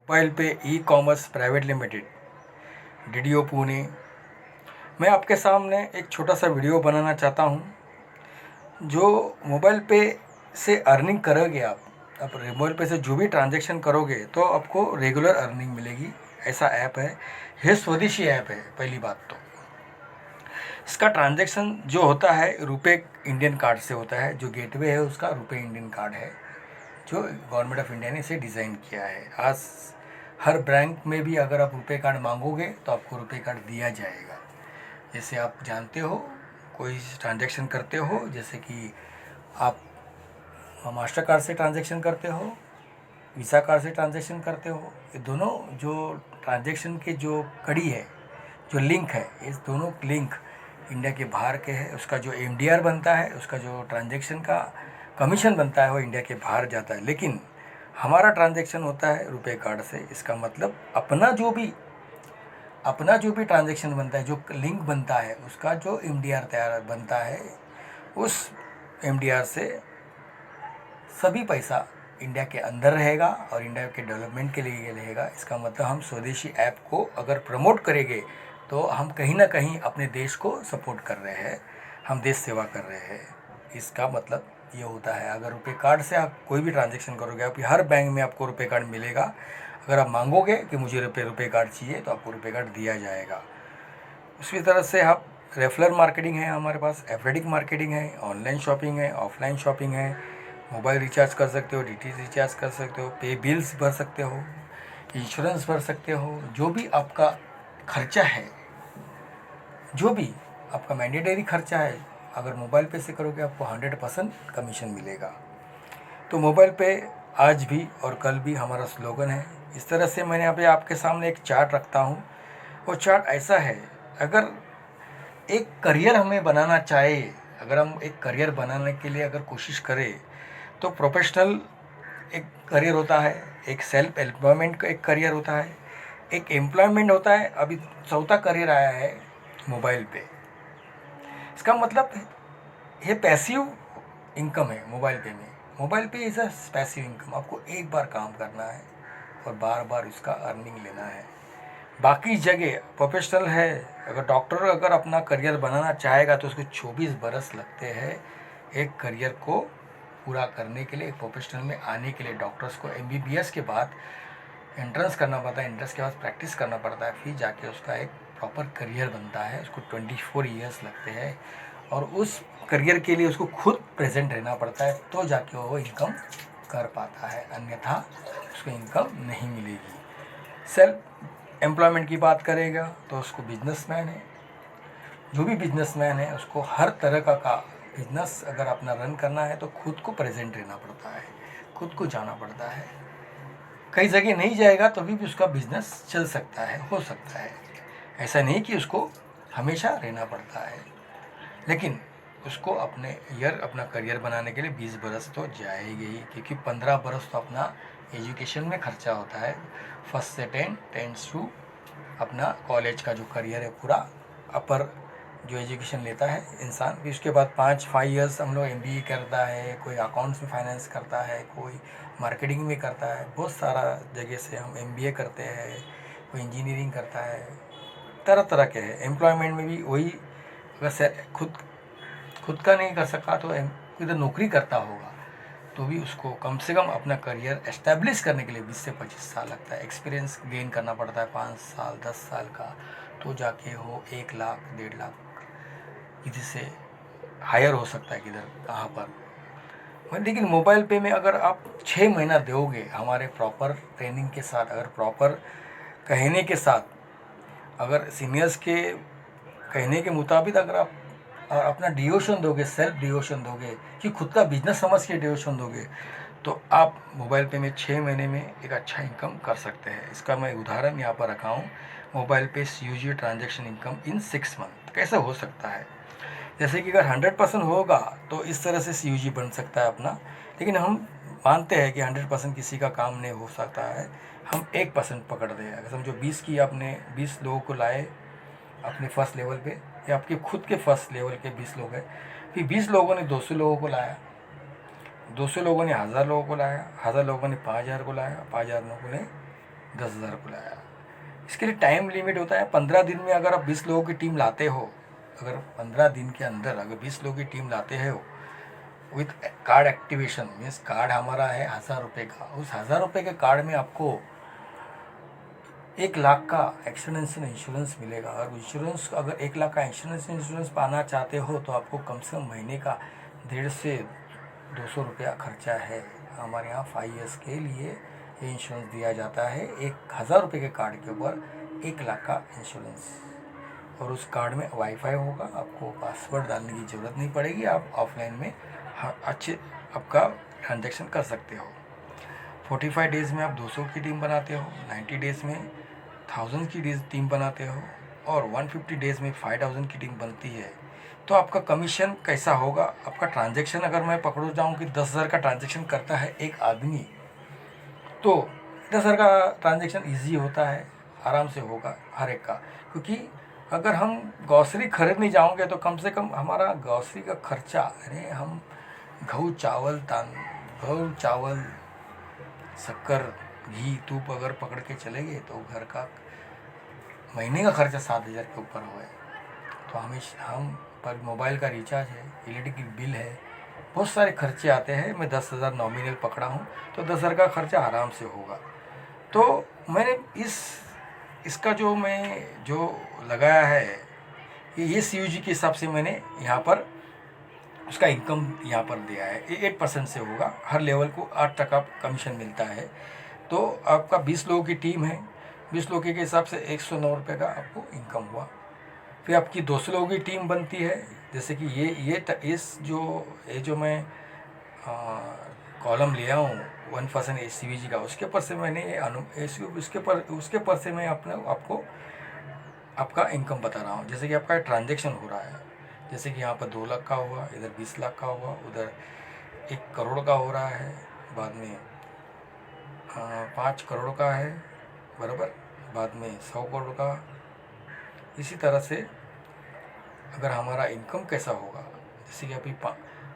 Mobile पे e commerce private limited DDO Pune. मैं आपके सामने एक छोटा सा वीडियो बनाना चाहता हूँ। जो मोबाइल पे से अर्निंग करोगे आप मोबाइल पे से जो भी ट्रांजैक्शन करोगे तो आपको रेगुलर अर्निंग मिलेगी। ऐसा ऐप है, यह स्वदेशी ऐप है। पहली बात तो इसका ट्रांजैक्शन जो होता है रुपए इंडियन कार्ड से होता है। जो गेटवे है उसका रुपए इंडियन कार्ड है, जो गवर्नमेंट ऑफ इंडिया ने इसे डिज़ाइन किया है। आज हर बैंक में भी अगर आप रुपए कार्ड मांगोगे तो आपको रुपए कार्ड दिया जाएगा। जैसे आप जानते हो, कोई ट्रांजैक्शन करते हो, जैसे कि आप मास्टर कार्ड से ट्रांजैक्शन करते हो, वीज़ा कार्ड से ट्रांजैक्शन करते हो, ये दोनों जो ट्रांजैक्शन के जो कड़ी है, जो लिंक है, इस दोनों लिंक इंडिया के बाहर के है। उसका जो एमडीआर बनता है, उसका जो ट्रांजैक्शन का कमीशन बनता है, वो इंडिया के बाहर जाता है। लेकिन हमारा ट्रांजैक्शन होता है रुपए कार्ड से। इसका मतलब अपना जो भी ट्रांजैक्शन बनता है, जो लिंक बनता है, उसका जो एमडीआर तैयार बनता है, उस एमडीआर से सभी पैसा इंडिया के अंदर रहेगा और इंडिया के डेवलपमेंट के लिए रहेगा। इसका मतलब हम स्वदेशी ऐप को अगर प्रमोट करेंगे तो हम कहीं ना कहीं अपने देश को सपोर्ट कर रहे हैं, हम देश सेवा कर रहे हैं। इसका मतलब ये होता है, अगर रुपए कार्ड से आप कोई भी ट्रांजैक्शन करोगे, आप हर बैंक में आपको रुपए कार्ड मिलेगा। अगर आप मांगोगे कि मुझे रुपए कार्ड चाहिए तो आपको रुपए कार्ड दिया जाएगा। उसी तरह से आप रेफरल मार्केटिंग है, हमारे पास एफलेटिक मार्केटिंग है, ऑनलाइन शॉपिंग है, ऑफलाइन शॉपिंग है, मोबाइल रिचार्ज कर सकते हो, डीटीएच रिचार्ज कर सकते हो, पे बिल्स भर सकते हो, इंश्योरेंस भर सकते हो। जो भी आपका खर्चा है, जो भी आपका मैंडेटरी खर्चा है, अगर मोबाइल पे से करोगे आपको 100% कमीशन मिलेगा। तो मोबाइल पे आज भी और कल भी हमारा स्लोगन है। इस तरह से मैंने यहाँ पे आपके सामने एक चार्ट रखता हूँ। वो चार्ट ऐसा है, अगर एक करियर हमें बनाना चाहे, अगर हम एक करियर बनाने के लिए अगर कोशिश करें तो प्रोफेशनल एक करियर होता है, एक सेल्फ एम्प्लॉयमेंट का एक करियर होता है, एक एम्प्लॉयमेंट होता है। अभी चौथा करियर आया है मोबाइल पे। इसका मतलब ये पैसिव इनकम है मोबाइल पे में। मोबाइल पे इज़ अ पैसिव इनकम। आपको एक बार काम करना है और बार बार इसका अर्निंग लेना है। बाकी जगह प्रोफेशनल है, अगर डॉक्टर अगर अपना करियर बनाना चाहेगा तो उसको 24 बरस लगते हैं एक करियर को पूरा करने के लिए, एक प्रोफेशनल में आने के लिए। डॉक्टर्स को एमबीबीएस के बाद एंट्रेंस करना पड़ता है, एंट्रेंस के बाद प्रैक्टिस करना पड़ता है, फिर जाके उसका एक प्रॉपर करियर बनता है। उसको 24 ईयर्स लगते हैं और उस करियर के लिए उसको खुद प्रेजेंट रहना पड़ता है, तो जाके वो इनकम कर पाता है, अन्यथा उसको इनकम नहीं मिलेगी। सेल्फ एम्प्लॉयमेंट की बात करेगा तो उसको बिजनेसमैन है, जो भी बिजनेसमैन है उसको हर तरह का बिजनेस अगर अपना रन करना है तो खुद को प्रेजेंट रहना पड़ता है, खुद को जाना पड़ता है। कई जगह नहीं जाएगा तो भी उसका बिजनेस चल सकता है, हो सकता है। ऐसा नहीं कि उसको हमेशा रहना पड़ता है, लेकिन उसको अपना करियर बनाने के लिए 20 बरस तो जाएगी ही, क्योंकि 15 बरस तो अपना एजुकेशन में खर्चा होता है। फर्स्ट से 10 टू अपना कॉलेज का जो करियर है पूरा, अपर जो एजुकेशन लेता है इंसान। फिर उसके बाद 5 ईयर्स हम लोग एमबीए करता है, कोई अकाउंट्स में फाइनेंस करता है, कोई मार्केटिंग में करता है, बहुत सारा जगह से हम एमबीए करते हैं, कोई इंजीनियरिंग करता है, तरह तरह के हैं। एम्प्लॉयमेंट में भी वही, वैसे खुद का नहीं कर सका तो इधर नौकरी करता होगा तो भी उसको कम से कम अपना करियर एस्टेब्लिश करने के लिए 20 से 25 साल लगता है। एक्सपीरियंस गेन करना पड़ता है 5 साल 10 साल का, तो जाके हो 1 लाख 1.5 लाख किसी से हायर हो सकता है, किधर कहाँ पर। लेकिन मोबाइल पे में अगर आप 6 महीना दोगे हमारे प्रॉपर ट्रेनिंग के साथ, अगर प्रॉपर कहने के साथ, अगर सीनियर्स के कहने के मुताबिक अगर आप और अपना डिवोशन दोगे, सेल्फ डिवोशन दोगे, कि खुद का बिजनेस समझ के डिवोशन दोगे, तो आप मोबाइल पे में 6 महीने में एक अच्छा इनकम कर सकते हैं। इसका मैं उदाहरण यहाँ पर रखा हूँ, मोबाइल पे CUG transaction income in 6 month कैसे हो सकता है। जैसे कि अगर 100% होगा तो इस तरह से CUG बन सकता है अपना, लेकिन हम मानते हैं कि 100% किसी का काम नहीं हो सकता है। हम 1% पकड़ दें, अगर समझो 20 की आपने 20 लोगों को लाए अपने फर्स्ट लेवल पे, या आपके खुद के फर्स्ट लेवल के 20 लोग हैं, फिर 20 लोगों ने 200 लोगों को लाया, 200 लोगों ने 1000 लोगों को लाया, 1000 लोगों ने 5000 को लाया, 5000 लोगों ने 10,000 बुलाया। इसके लिए टाइम लिमिट होता है 15 दिन में। अगर आप 20 लोगों की टीम लाते हो, अगर 15 दिन के अंदर अगर 20 लोगों की टीम लाते हो with card activation, means card हमारा है 1,000 रुपये का, उस 1,000 रुपये के कार्ड में आपको 1 लाख का एक्सीडेंटल इंश्योरेंस मिलेगा। और इंश्योरेंस अगर 1 लाख का इंश्योरेंस पाना चाहते हो तो आपको कम से कम महीने का 150 से 200 रुपया खर्चा है। हमारे यहाँ 5 ईयर्स के लिए ये इंश्योरेंस दिया जाता है 1,000 रुपये के कार्ड के ऊपर 1 लाख का इंश्योरेंस। और उस कार्ड में वाईफाई होगा, आपको पासवर्ड डालने की ज़रूरत नहीं पड़ेगी, आप ऑफलाइन में अच्छे आपका ट्रांजैक्शन कर सकते हो। 45 डेज़ में आप 200 की टीम बनाते हो, 90 डेज़ में 1000 की टीम बनाते हो, और 150 डेज़ में 5000 की टीम बनती है। तो आपका कमीशन कैसा होगा? आपका ट्रांजैक्शन अगर मैं पकड़ो जाऊँ कि 10,000 का ट्रांजैक्शन करता है एक आदमी, तो 10,000 का ट्रांजैक्शन ईजी होता है, आराम से होगा हर एक का। क्योंकि अगर हम ग्रॉसरी खरीदने जाओगे तो कम से कम हमारा ग्रॉसरी का खर्चा, यानी हम घऊ चावल शक्कर घी तूप अगर पकड़ के चले गए तो घर का महीने का खर्चा 7,000 के ऊपर हुआ है। तो हम पर मोबाइल का रिचार्ज है, इलेक्ट्रिक बिल है, बहुत सारे खर्चे आते हैं। मैं 10,000 नॉमिनल पकड़ा हूँ तो 10,000 का खर्चा आराम से होगा। तो मैंने इसका जो लगाया है ये CUG के हिसाब से मैंने यहाँ पर उसका इनकम यहाँ पर दिया है। 8% से होगा, हर लेवल को 8% कमीशन मिलता है। तो आपका 20 लोगों की टीम है, 20 लोगों के हिसाब से 109 रुपये का आपको इनकम हुआ। फिर आपकी 200 लोगों की टीम बनती है, जैसे कि ये जो मैं कॉलम लिया हूँ 1% CVG का, उसके पर से मैंने उसके पर से मैं आपको आपका इनकम बता रहा हूँ। जैसे कि आपका ट्रांजैक्शन हो रहा है, जैसे कि यहाँ पर 2 लाख का हुआ, इधर 20 लाख का हुआ, उधर 1 करोड़ का हो रहा है, बाद में 5 करोड़ का है बराबर, बाद में 100 करोड़ का। इसी तरह से अगर हमारा इनकम कैसा होगा,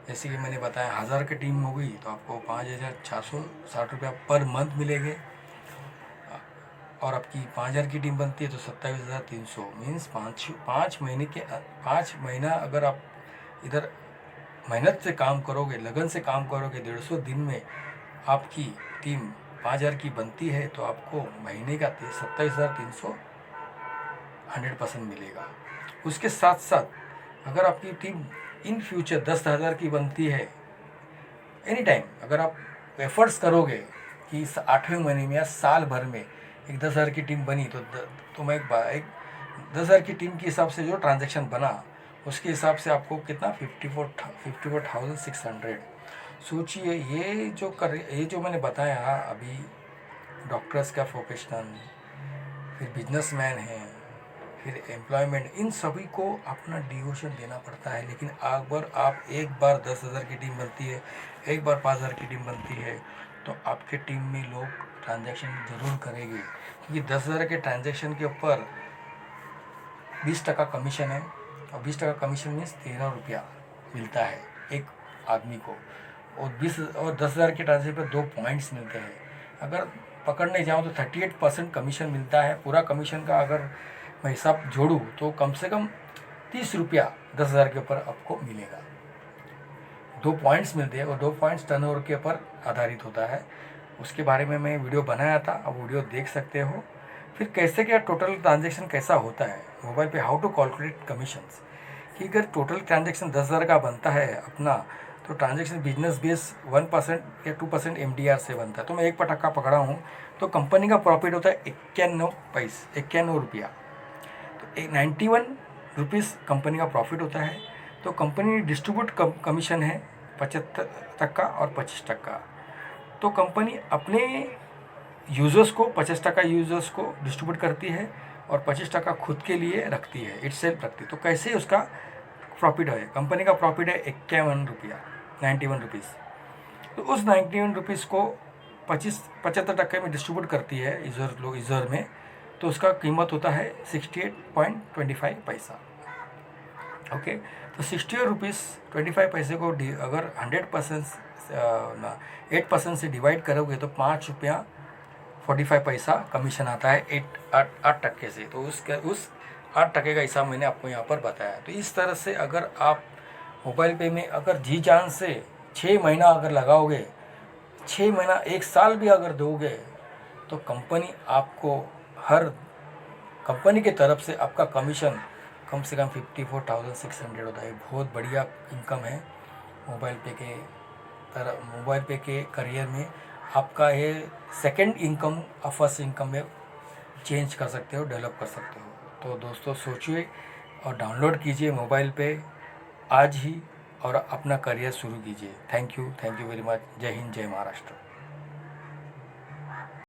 जैसे कि मैंने बताया 1,000 की टीम हो गई तो आपको 5,460 रुपया पर मंथ मिलेंगे। और आपकी 5,000 की टीम बनती है तो 27,300, मीन्स 5 महीना अगर आप इधर मेहनत से काम करोगे, लगन से काम करोगे, 150 दिन में आपकी टीम 5,000 की बनती है तो आपको महीने का 27,300 100% मिलेगा। उसके साथ साथ अगर आपकी टीम इन फ्यूचर 10,000 की बनती है, एनी टाइम अगर आप एफर्ट्स करोगे कि इस 8वें महीने में या साल भर में एक 10,000 की टीम बनी तो मैं एक 10,000 की टीम के हिसाब से जो ट्रांजैक्शन बना उसके हिसाब से आपको कितना 54,600। सोचिए ये जो मैंने बताया अभी, डॉक्टर्स का प्रोफेशनल, फिर बिजनेसमैन है, फिर एम्प्लॉयमेंट, इन सभी को अपना डिवोशन देना पड़ता है। लेकिन अगर आप एक बार 10,000 की टीम बनती है, एक बार 5,000 की टीम बनती है तो आपके टीम में लोग ट्रांजैक्शन ज़रूर करेंगे। क्योंकि 10,000 के ट्रांजैक्शन के ऊपर 20% कमीशन है, और 20% कमीशन मीन्स 13 रुपया मिलता है एक आदमी को। और 10,000 के ट्रांजैक्शन पर 2 पॉइंट्स मिलते हैं। अगर पकड़ने जाऊँ तो 38% कमीशन मिलता है। पूरा कमीशन का अगर मैं हिसाब जोड़ूँ तो कम से कम 30 रुपया 10,000 के ऊपर आपको मिलेगा। 2 पॉइंट्स मिलते हैं और 2 पॉइंट्स टर्नओवर के ऊपर आधारित होता है। उसके बारे में मैं वीडियो बनाया था, आप वीडियो देख सकते हो। फिर कैसे क्या टोटल ट्रांजैक्शन कैसा होता है मोबाइल पे, हाउ टू कैलकुलेट कमीशंस, कि अगर टोटल ट्रांजैक्शन 10,000 का बनता है अपना, तो ट्रांजैक्शन बिजनेस बेस 1% या 2% MDR से बनता है। तो मैं 1% पकड़ा हूँ तो कंपनी का प्रॉफिट होता है 91 रुपया। तो 91 रुपीज़ कंपनी का प्रॉफिट होता है। तो कंपनी डिस्ट्रीब्यूट कमीशन है 75% और 25%। तो कंपनी अपने यूज़र्स को 50% यूज़र्स को डिस्ट्रीब्यूट करती है और 25% खुद के लिए रखती है, इटसेल्फ रखती है। तो कैसे उसका प्रॉफिट है, कंपनी का प्रॉफिट है 51 रुपया, 91 रुपीज़। तो उस 91 रुपीज़ को 75% में डिस्ट्रीब्यूट करती है यूज़र में, तो उसका कीमत होता है 68.25 पैसा। ओके, तो 68 रुपीज़ 25 पैसे को अगर 8% से डिवाइड करोगे तो 5 रुपया 45 पैसा कमीशन आता है 8% से। तो उस 8% का हिसाब मैंने आपको यहाँ पर बताया। तो इस तरह से अगर आप मोबाइल पे में अगर जी जान से 6 महीना अगर लगाओगे, 6 महीना 1 साल भी अगर दोगे, तो कंपनी आपको हर कंपनी की तरफ से आपका कमीशन कम से कम 54,600 होता है। बहुत बढ़िया इनकम है मोबाइल पे के करियर में। आपका ये सेकंड इनकम और फर्स्ट इनकम में चेंज कर सकते हो, डेवलप कर सकते हो। तो दोस्तों सोचिए और डाउनलोड कीजिए मोबाइल पे आज ही और अपना करियर शुरू कीजिए। Thank you very much. जय हिंद, जय महाराष्ट्र।